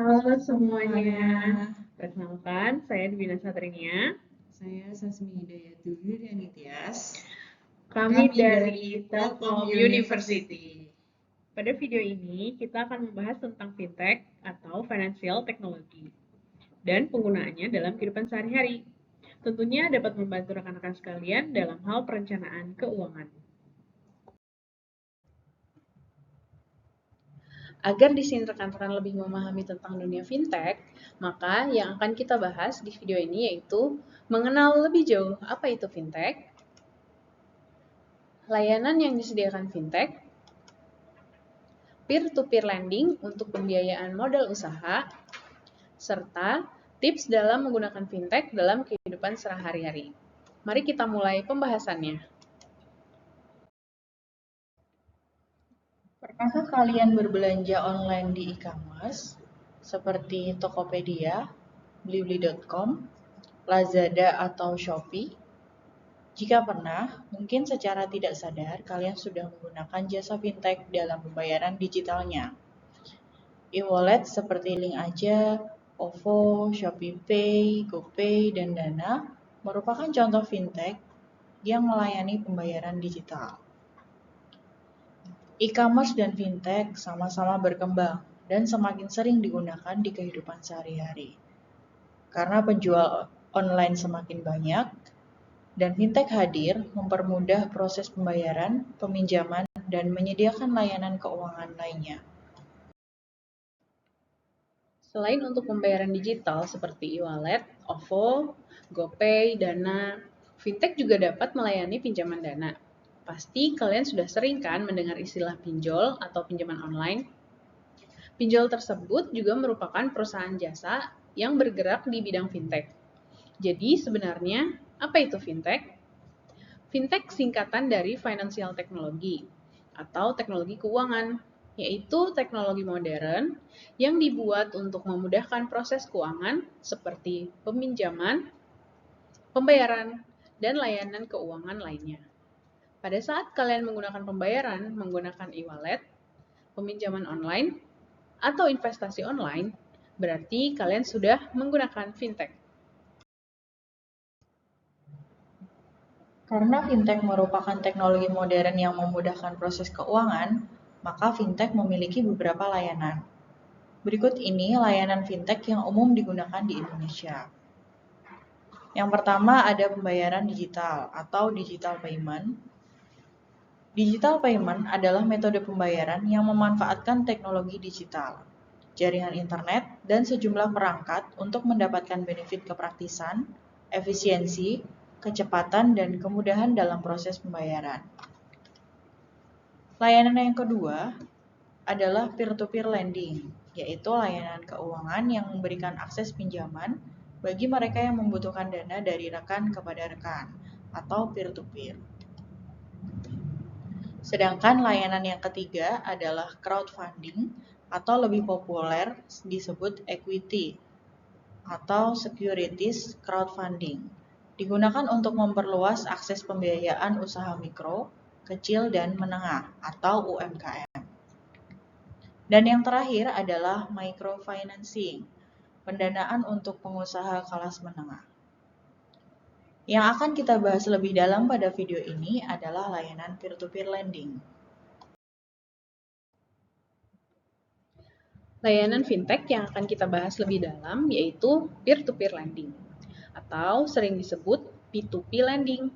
Halo semuanya, semuanya. perkenalkan saya Dwina Satrinia. Saya Sasmi Hidayatullah dan Nitias. Kami dari Telkom University. Pada video ini kita akan membahas tentang fintech atau financial technology dan penggunaannya dalam kehidupan sehari-hari. Tentunya dapat membantu rekan-rekan sekalian dalam hal perencanaan keuangan. Agar di sini rekan-rekan lebih memahami tentang dunia fintech, maka yang akan kita bahas di video ini yaitu mengenal lebih jauh apa itu fintech, layanan yang disediakan fintech, peer-to-peer lending untuk pembiayaan modal usaha, serta tips dalam menggunakan fintech dalam kehidupan sehari-hari. Mari kita mulai pembahasannya. Pernahkah kalian berbelanja online di e-commerce seperti Tokopedia, Blibli.com, Lazada atau Shopee? Jika pernah, mungkin secara tidak sadar kalian sudah menggunakan jasa fintech dalam pembayaran digitalnya. E-wallet seperti Link Aja, OVO, ShopeePay, GoPay, dan Dana merupakan contoh fintech yang melayani pembayaran digital. E-commerce dan fintech sama-sama berkembang dan semakin sering digunakan di kehidupan sehari-hari. Karena penjual online semakin banyak, dan fintech hadir mempermudah proses pembayaran, peminjaman, dan menyediakan layanan keuangan lainnya. Selain untuk pembayaran digital seperti e-wallet, OVO, GoPay, Dana, fintech juga dapat melayani pinjaman dana. Pasti kalian sudah sering kan mendengar istilah pinjol atau pinjaman online? Pinjol tersebut juga merupakan perusahaan jasa yang bergerak di bidang fintech. Jadi sebenarnya apa itu fintech? Fintech singkatan dari financial technology atau teknologi keuangan, yaitu teknologi modern yang dibuat untuk memudahkan proses keuangan seperti peminjaman, pembayaran, dan layanan keuangan lainnya. Pada saat kalian menggunakan pembayaran menggunakan e-wallet, peminjaman online, atau investasi online, berarti kalian sudah menggunakan fintech. Karena fintech merupakan teknologi modern yang memudahkan proses keuangan, maka fintech memiliki beberapa layanan. Berikut ini layanan fintech yang umum digunakan di Indonesia. Yang pertama ada pembayaran digital atau digital payment. Digital payment adalah metode pembayaran yang memanfaatkan teknologi digital, jaringan internet, dan sejumlah perangkat untuk mendapatkan benefit kepraktisan, efisiensi, kecepatan, dan kemudahan dalam proses pembayaran. Layanan yang kedua adalah peer-to-peer lending, yaitu layanan keuangan yang memberikan akses pinjaman bagi mereka yang membutuhkan dana dari rekan kepada rekan atau peer-to-peer. Sedangkan layanan yang ketiga adalah crowdfunding atau lebih populer disebut equity atau securities crowdfunding. Digunakan untuk memperluas akses pembiayaan usaha mikro, kecil, dan menengah atau UMKM. Dan yang terakhir adalah microfinancing, pendanaan untuk pengusaha kelas menengah. Yang akan kita bahas lebih dalam pada video ini adalah layanan peer-to-peer lending. Layanan fintech yang akan kita bahas lebih dalam yaitu peer-to-peer lending atau sering disebut P2P lending.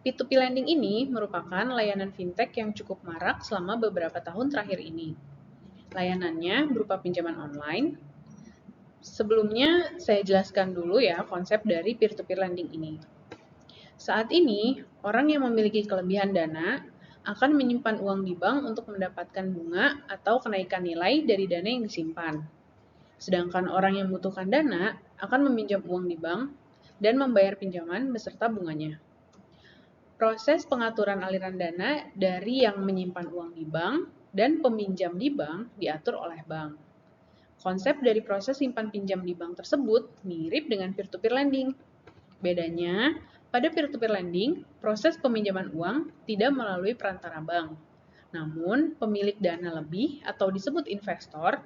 P2P lending ini merupakan layanan fintech yang cukup marak selama beberapa tahun terakhir ini. Layanannya berupa pinjaman online. Sebelumnya saya jelaskan dulu ya konsep dari peer-to-peer lending ini. Saat ini, orang yang memiliki kelebihan dana akan menyimpan uang di bank untuk mendapatkan bunga atau kenaikan nilai dari dana yang disimpan. Sedangkan orang yang membutuhkan dana akan meminjam uang di bank dan membayar pinjaman beserta bunganya. Proses pengaturan aliran dana dari yang menyimpan uang di bank dan peminjam di bank diatur oleh bank. Konsep dari proses simpan pinjam di bank tersebut mirip dengan peer-to-peer lending. Bedanya, pada peer-to-peer lending, proses peminjaman uang tidak melalui perantara bank. Namun, pemilik dana lebih atau disebut investor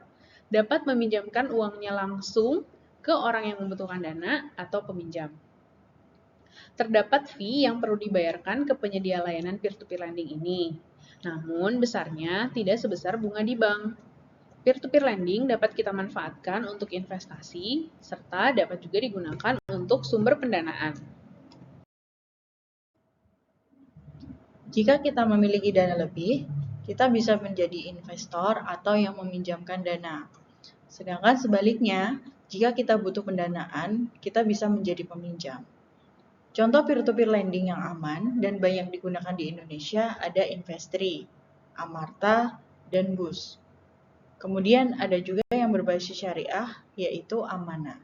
dapat meminjamkan uangnya langsung ke orang yang membutuhkan dana atau peminjam. Terdapat fee yang perlu dibayarkan ke penyedia layanan peer-to-peer lending ini. Namun, besarnya tidak sebesar bunga di bank. Peer-to-peer lending dapat kita manfaatkan untuk investasi, serta dapat juga digunakan untuk sumber pendanaan. Jika kita memiliki dana lebih, kita bisa menjadi investor atau yang meminjamkan dana. Sedangkan sebaliknya, jika kita butuh pendanaan, kita bisa menjadi peminjam. Contoh peer-to-peer lending yang aman dan banyak digunakan di Indonesia ada Investri, Amarta, dan Bus. Kemudian ada juga yang berbasis syariah, yaitu Amanah.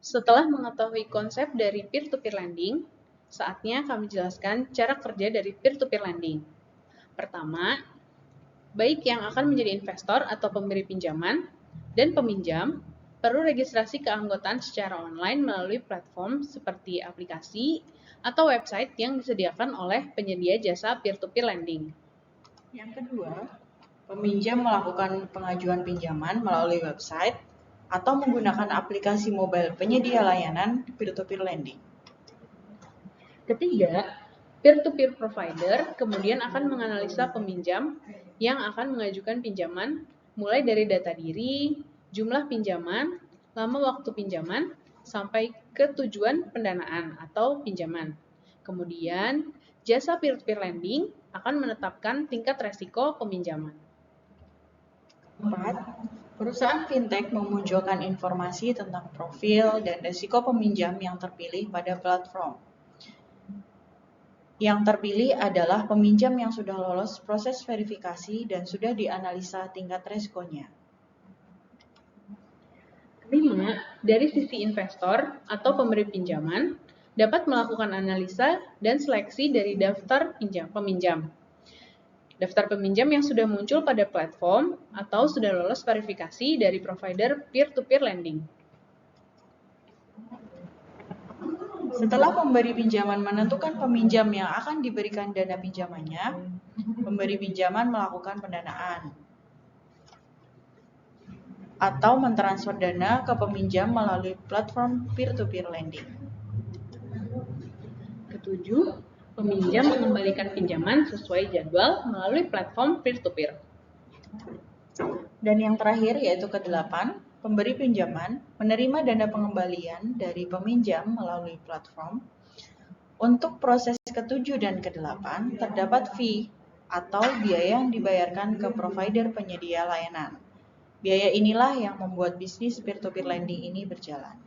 Setelah mengetahui konsep dari peer-to-peer lending, saatnya kami jelaskan cara kerja dari peer-to-peer lending. Pertama, baik yang akan menjadi investor atau pemberi pinjaman dan peminjam perlu registrasi keanggotaan secara online melalui platform seperti aplikasi atau website yang disediakan oleh penyedia jasa peer-to-peer lending. Yang kedua, peminjam melakukan pengajuan pinjaman melalui website atau menggunakan aplikasi mobile penyedia layanan peer-to-peer lending. Ketiga, peer-to-peer provider kemudian akan menganalisa peminjam yang akan mengajukan pinjaman mulai dari data diri, jumlah pinjaman, lama waktu pinjaman, sampai ke tujuan pendanaan atau pinjaman. Kemudian, jasa peer-to-peer lending akan menetapkan tingkat resiko peminjaman. Keempat, perusahaan fintech memunculkan informasi tentang profil dan risiko peminjam yang terpilih pada platform. Yang terpilih adalah peminjam yang sudah lolos proses verifikasi dan sudah dianalisa tingkat risikonya. Kelima, dari sisi investor atau pemberi pinjaman, dapat melakukan analisa dan seleksi dari daftar peminjam. Daftar peminjam yang sudah muncul pada platform atau sudah lolos verifikasi dari provider peer-to-peer lending. Setelah pemberi pinjaman menentukan peminjam yang akan diberikan dana pinjamannya, pemberi pinjaman melakukan pendanaan atau mentransfer dana ke peminjam melalui platform peer-to-peer lending. Ketujuh, peminjam mengembalikan pinjaman sesuai jadwal melalui platform peer-to-peer. Dan yang terakhir yaitu ke-8, pemberi pinjaman menerima dana pengembalian dari peminjam melalui platform. Untuk proses ke-7 dan ke-8 terdapat fee atau biaya yang dibayarkan ke provider penyedia layanan. Biaya inilah yang membuat bisnis peer-to-peer lending ini berjalan.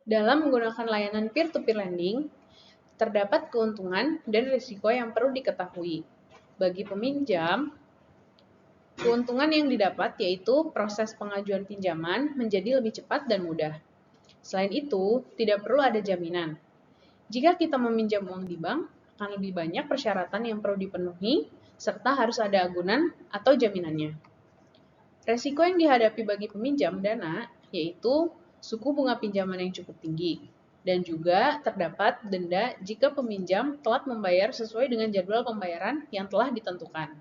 Dalam menggunakan layanan peer-to-peer lending, terdapat keuntungan dan risiko yang perlu diketahui. Bagi peminjam, keuntungan yang didapat yaitu proses pengajuan pinjaman menjadi lebih cepat dan mudah. Selain itu, tidak perlu ada jaminan. Jika kita meminjam uang di bank, akan lebih banyak persyaratan yang perlu dipenuhi, serta harus ada agunan atau jaminannya. Resiko yang dihadapi bagi peminjam dana yaitu suku bunga pinjaman yang cukup tinggi, dan juga terdapat denda jika peminjam telat membayar sesuai dengan jadwal pembayaran yang telah ditentukan.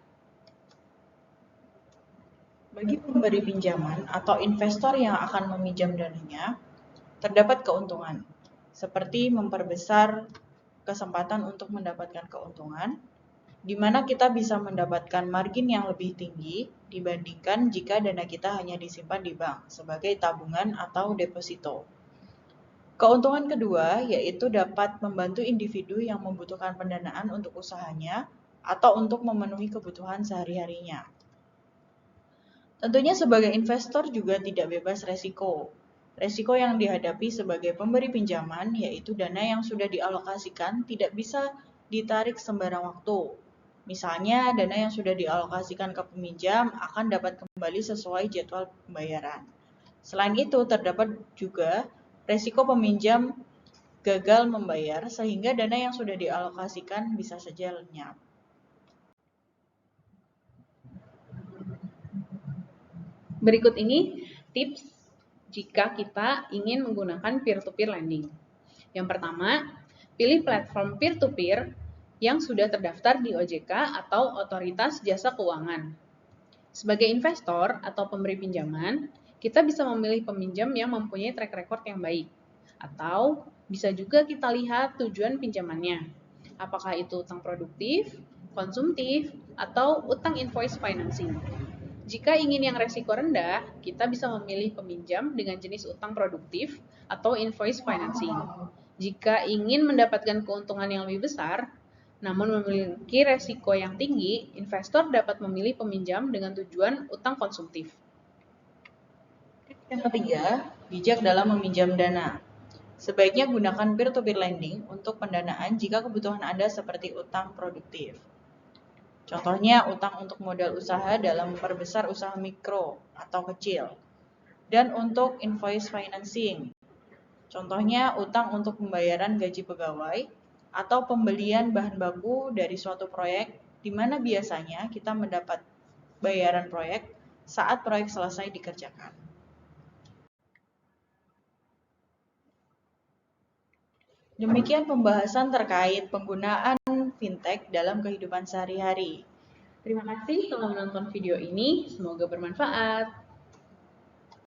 Bagi pemberi pinjaman atau investor yang akan meminjam dananya, terdapat keuntungan, seperti memperbesar kesempatan untuk mendapatkan keuntungan, di mana kita bisa mendapatkan margin yang lebih tinggi dibandingkan jika dana kita hanya disimpan di bank sebagai tabungan atau deposito. Keuntungan kedua yaitu dapat membantu individu yang membutuhkan pendanaan untuk usahanya atau untuk memenuhi kebutuhan sehari-harinya. Tentunya sebagai investor juga tidak bebas resiko. Resiko yang dihadapi sebagai pemberi pinjaman yaitu dana yang sudah dialokasikan tidak bisa ditarik sembarang waktu. Misalnya, dana yang sudah dialokasikan ke peminjam akan dapat kembali sesuai jadwal pembayaran. Selain itu, terdapat juga resiko peminjam gagal membayar sehingga dana yang sudah dialokasikan bisa saja lenyap. Berikut ini tips jika kita ingin menggunakan peer-to-peer lending. Yang pertama, pilih platform peer-to-peer yang sudah terdaftar di OJK atau Otoritas Jasa Keuangan. Sebagai investor atau pemberi pinjaman, kita bisa memilih peminjam yang mempunyai track record yang baik. Atau bisa juga kita lihat tujuan pinjamannya. Apakah itu utang produktif, konsumtif, atau utang invoice financing. Jika ingin yang resiko rendah, kita bisa memilih peminjam dengan jenis utang produktif atau invoice financing. Jika ingin mendapatkan keuntungan yang lebih besar, namun memiliki resiko yang tinggi, investor dapat memilih peminjam dengan tujuan utang konsumtif. Yang ketiga, bijak dalam meminjam dana. Sebaiknya gunakan peer-to-peer lending untuk pendanaan jika kebutuhan Anda seperti utang produktif. Contohnya, utang untuk modal usaha dalam memperbesar usaha mikro atau kecil. Dan untuk invoice financing. Contohnya, utang untuk pembayaran gaji pegawai atau pembelian bahan baku dari suatu proyek, di mana biasanya kita mendapat bayaran proyek saat proyek selesai dikerjakan. Demikian pembahasan terkait penggunaan fintech dalam kehidupan sehari-hari. Terima kasih telah menonton video ini, semoga bermanfaat.